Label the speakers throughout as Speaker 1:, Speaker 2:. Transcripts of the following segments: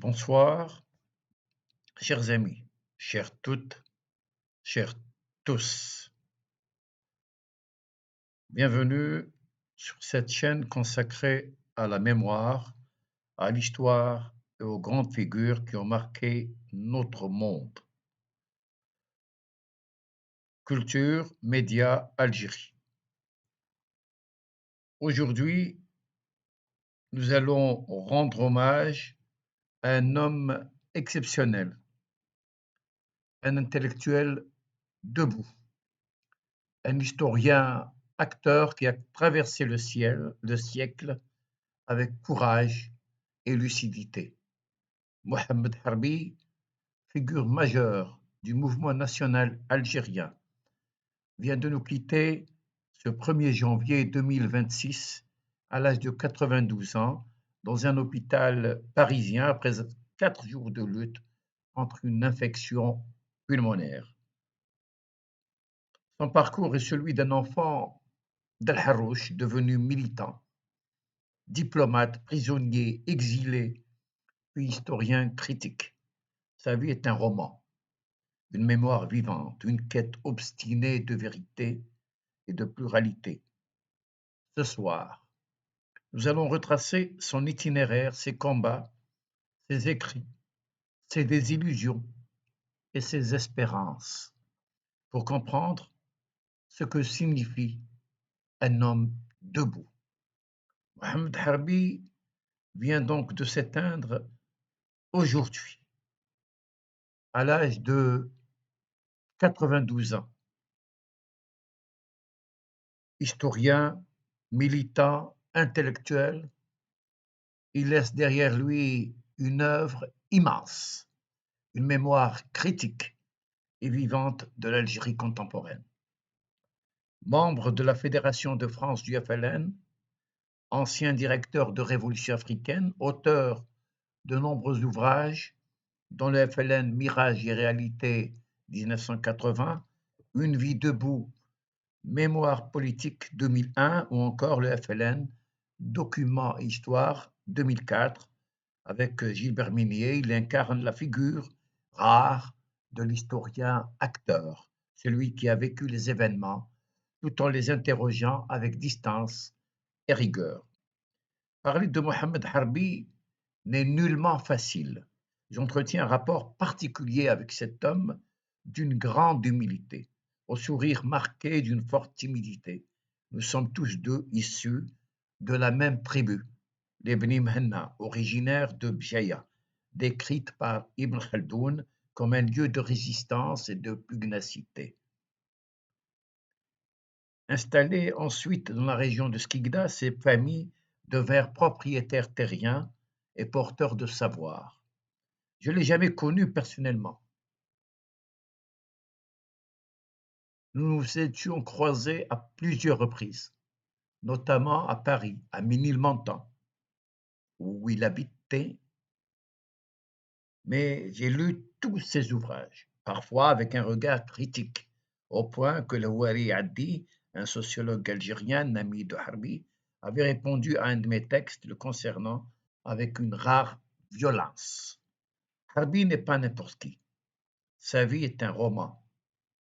Speaker 1: Bonsoir, chers amis, chères toutes, chers tous. Bienvenue sur cette chaîne consacrée à la mémoire, à l'histoire et aux grandes figures qui ont marqué notre monde. Culture, médias, Algérie. Aujourd'hui, nous allons rendre hommage à un homme exceptionnel, un intellectuel debout, un historien acteur qui a traversé le siècle avec courage et lucidité. Mohamed Harbi, figure majeure du mouvement national algérien, vient de nous quitter ce 1er janvier 2026 à l'âge de 92 ans dans un hôpital parisien après 4 jours de lutte contre une infection pulmonaire. Son parcours est celui d'un enfant d'Al Harouche devenu militant, diplomate, prisonnier, exilé, puis historien critique. Sa vie est un roman, une mémoire vivante, une quête obstinée de vérité et de pluralité. Ce soir, nous allons retracer son itinéraire, ses combats, ses écrits, ses désillusions et ses espérances pour comprendre ce que signifie un homme debout. Mohamed Harbi vient donc de s'éteindre aujourd'hui, à l'âge de 92 ans. Historien, militant, intellectuel, il laisse derrière lui une œuvre immense, une mémoire critique et vivante de l'Algérie contemporaine. Membre de la Fédération de France du FLN, ancien directeur de Révolution africaine, auteur de nombreux ouvrages dont le FLN Mirage et Réalité 1980, Une vie debout, Mémoire politique 2001 ou encore le FLN Document et Histoire 2004. Avec Gilbert Minier, il incarne la figure rare de l'historien acteur, celui qui a vécu les événements tout en les interrogeant avec distance et rigueur. Parler de Mohamed Harbi n'est nullement facile. J'entretiens un rapport particulier avec cet homme d'une grande humilité, au sourire marqué d'une forte timidité. Nous sommes tous deux issus de la même tribu, les Bni Mhenna, originaires de Bjaya, décrite par Ibn Khaldoun comme un lieu de résistance et de pugnacité. Installées ensuite dans la région de Skikda, ces familles devinrent propriétaires terriens et porteurs de savoir. Je ne l'ai jamais connu personnellement. Nous nous étions croisés à plusieurs reprises, notamment à Paris, à Ménilmontant, où il habitait, mais j'ai lu tous ses ouvrages, parfois avec un regard critique, au point que le Houari Addi, un sociologue algérien, ami de Harbi, avait répondu à un de mes textes le concernant avec une rare violence. Harbi n'est pas n'importe qui. Sa vie est un roman.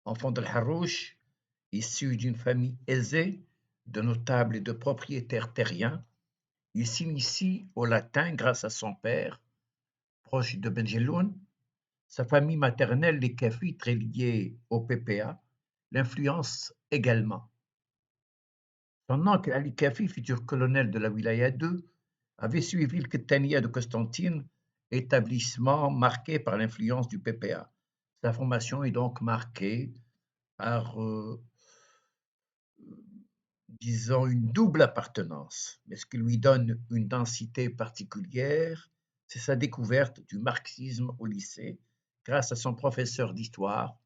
Speaker 1: Enfant de Harouche, issu d'une famille aisée, de notables et de propriétaires terriens, il s'initie au latin grâce à son père, proche de Benjeloun, sa famille maternelle, les Kafi, très liée au PPA, l'influence également. Son oncle Ali Kafi, futur colonel de la Wilaya 2, avait suivi le Kettania de Constantine, établissement marqué par l'influence du PPA. Sa formation est donc marquée par, disons, une double appartenance. Mais ce qui lui donne une densité particulière, c'est sa découverte du marxisme au lycée, grâce à son professeur d'histoire,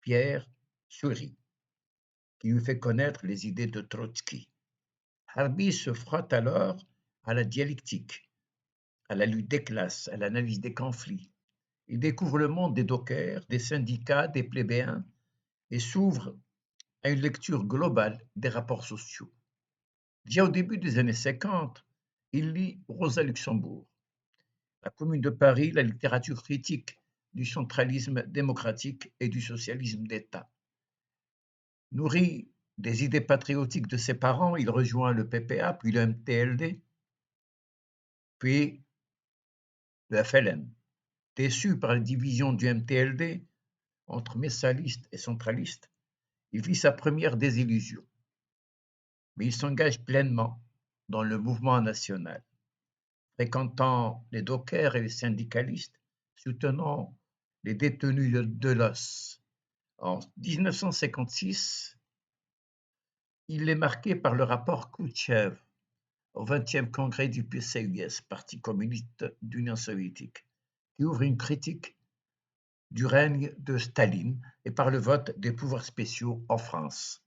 Speaker 1: Pierre Soury, qui lui fait connaître les idées de Trotsky. Harbi se frotte alors à la dialectique, à la lutte des classes, à l'analyse des conflits. Il découvre le monde des dockers, des syndicats, des plébéens et s'ouvre à une lecture globale des rapports sociaux. Déjà au début des années 50, il lit Rosa Luxembourg. La Commune de Paris, la littérature critique du centralisme démocratique et du socialisme d'État. Nourri des idées patriotiques de ses parents, il rejoint le PPA, puis le MTLD, puis le FLN. Déçu par la division du MTLD entre messalistes et centralistes, il vit sa première désillusion. Mais il s'engage pleinement dans le mouvement national, fréquentant les dockers et les syndicalistes, soutenant les détenus de l'os. En 1956, il est marqué par le rapport Khrouchtchev au 20e congrès du PCUS, Parti communiste d'Union soviétique, qui ouvre une critique du règne de Staline et par le vote des pouvoirs spéciaux en France.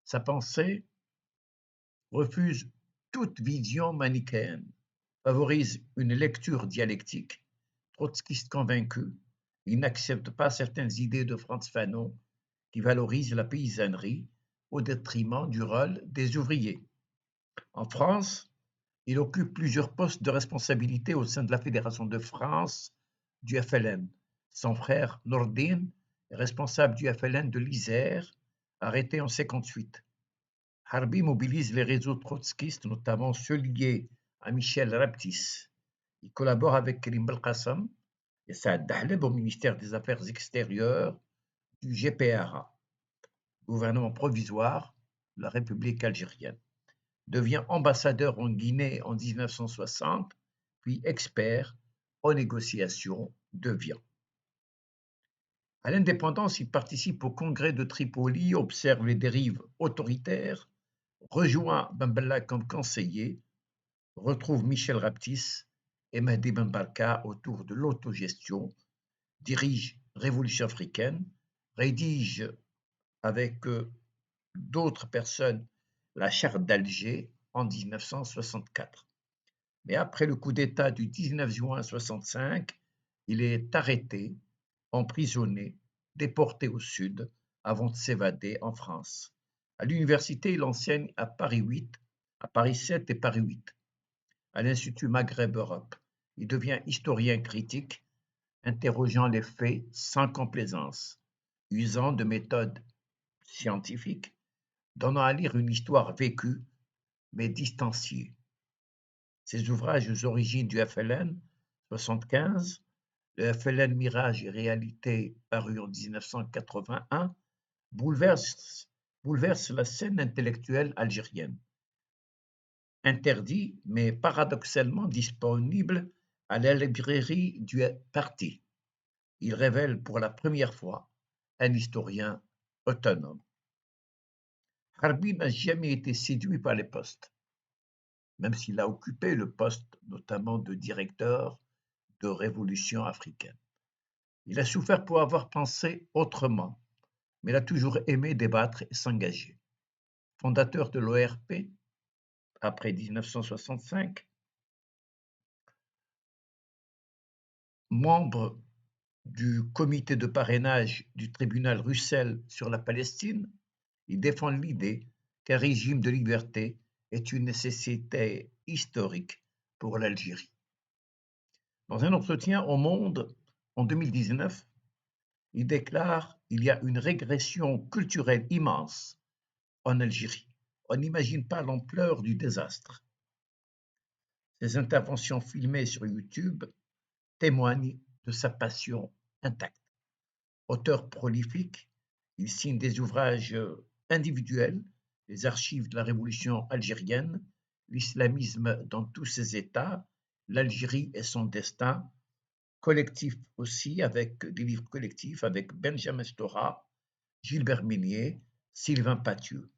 Speaker 1: Sa pensée refuse toute vision manichéenne, favorise une lecture dialectique, trotskiste convaincu. Il n'accepte pas certaines idées de Frantz Fanon qui valorisent la paysannerie au détriment du rôle des ouvriers. En France, il occupe plusieurs postes de responsabilité au sein de la Fédération de France du FLN. Son frère Nordin est responsable du FLN de l'Isère, arrêté en 1958. Harbi mobilise les réseaux trotskistes, notamment ceux liés à Michel Raptis. Il collabore avec Karim Belkacem et Saad Dahleb au ministère des Affaires extérieures du GPRA, gouvernement provisoire de la République algérienne. Devient ambassadeur en Guinée en 1960, puis expert en négociations de viande. À l'indépendance, il participe au congrès de Tripoli, observe les dérives autoritaires, rejoint Ben Bella comme conseiller, retrouve Michel Raptis et Mehdi Ben Barka autour de l'autogestion, dirige Révolution africaine, rédige avec d'autres personnes la charte d'Alger en 1964. Mais après le coup d'État du 19 juin 1965, il est arrêté, emprisonné, déporté au sud avant de s'évader en France. À l'université, il enseigne à Paris 8, à Paris 7 et Paris 8, à l'Institut Maghreb Europe. Il devient historien critique, interrogeant les faits sans complaisance, usant de méthodes scientifiques, donnant à lire une histoire vécue mais distanciée. Ses ouvrages aux origines du FLN, 75, le FLN Mirage et Réalité, paru en 1981, bouleverse la scène intellectuelle algérienne. Interdit, mais paradoxalement disponible à la librairie du parti. Il révèle pour la première fois un historien autonome. Harbi n'a jamais été séduit par les postes, même s'il a occupé le poste notamment de directeur de Révolution africaine. Il a souffert pour avoir pensé autrement, mais il a toujours aimé débattre et s'engager. Fondateur de l'ORP après 1965, membre du comité de parrainage du tribunal Russell sur la Palestine, il défend l'idée qu'un régime de liberté est une nécessité historique pour l'Algérie. Dans un entretien au Monde en 2019, il déclare qu'il y a une régression culturelle immense en Algérie. On n'imagine pas l'ampleur du désastre. Ses interventions filmées sur YouTube témoignent de sa passion intacte. Auteur prolifique, il signe des ouvrages individuels, les archives de la révolution algérienne, l'islamisme dans tous ses états, l'Algérie et son destin, collectif aussi, avec des livres collectifs avec Benjamin Stora, Gilbert Minier, Sylvain Pathieu.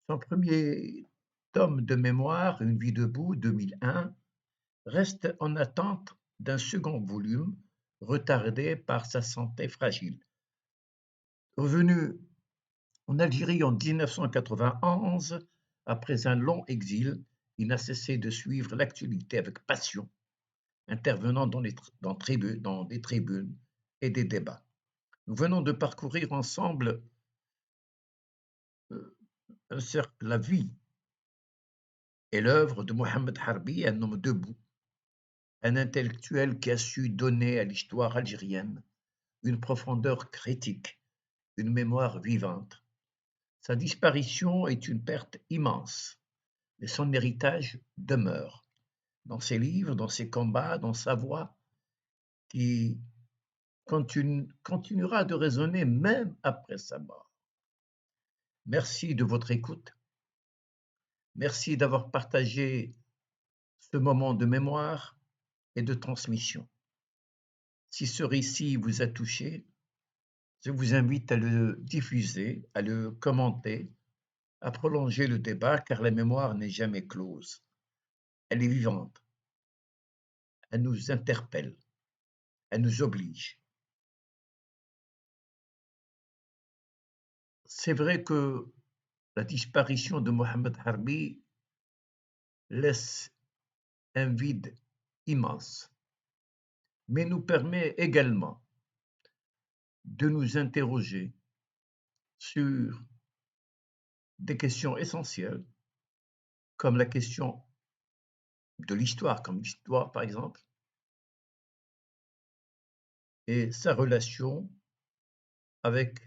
Speaker 1: Son premier tome de mémoire, Une vie debout, 2001, reste en attente d'un second volume, retardé par sa santé fragile. Revenu en Algérie en 1991, après un long exil, il n'a cessé de suivre l'actualité avec passion, intervenant dans des tribunes et des débats. Nous venons de parcourir ensemble la vie et l'œuvre de Mohamed Harbi, un homme debout, un intellectuel qui a su donner à l'histoire algérienne une profondeur critique, une mémoire vivante. Sa disparition est une perte immense, mais son héritage demeure dans ses livres, dans ses combats, dans sa voix, qui continuera de résonner même après sa mort. Merci de votre écoute. Merci d'avoir partagé ce moment de mémoire et de transmission. Si ce récit vous a touché, je vous invite à le diffuser, à le commenter, à prolonger le débat, car la mémoire n'est jamais close. Elle est vivante, elle nous interpelle, elle nous oblige. C'est vrai que la disparition de Mohamed Harbi laisse un vide immense, mais nous permet également de nous interroger sur des questions essentielles, comme la question de l'histoire, comme l'histoire par exemple, et sa relation avec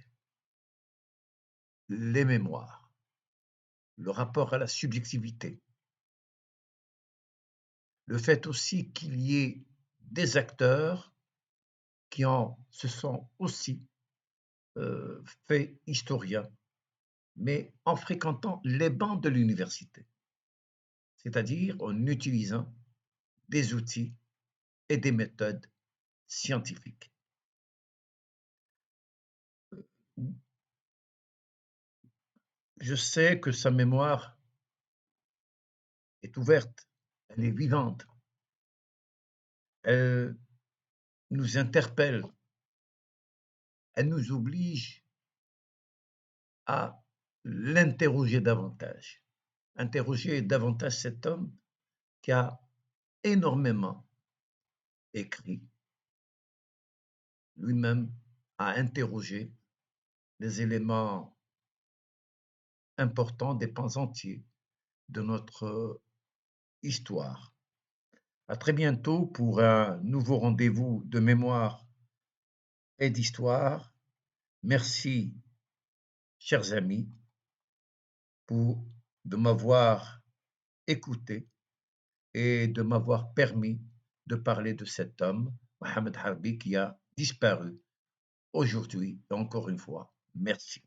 Speaker 1: les mémoires, le rapport à la subjectivité, le fait aussi qu'il y ait des acteurs qui en se sont aussi faits historiens, mais en fréquentant les bancs de l'université, c'est-à-dire en utilisant des outils et des méthodes scientifiques. Je sais que sa mémoire est ouverte, elle est vivante, elle nous interpelle, elle nous oblige à l'interroger davantage, interroger davantage cet homme qui a énormément écrit, lui-même a interrogé les éléments importants des pans entiers de notre histoire. À très bientôt pour un nouveau rendez-vous de mémoire et d'histoire. Merci, chers amis, de m'avoir écouté et de m'avoir permis de parler de cet homme, Mohamed Harbi, qui a disparu aujourd'hui. Et encore une fois, merci.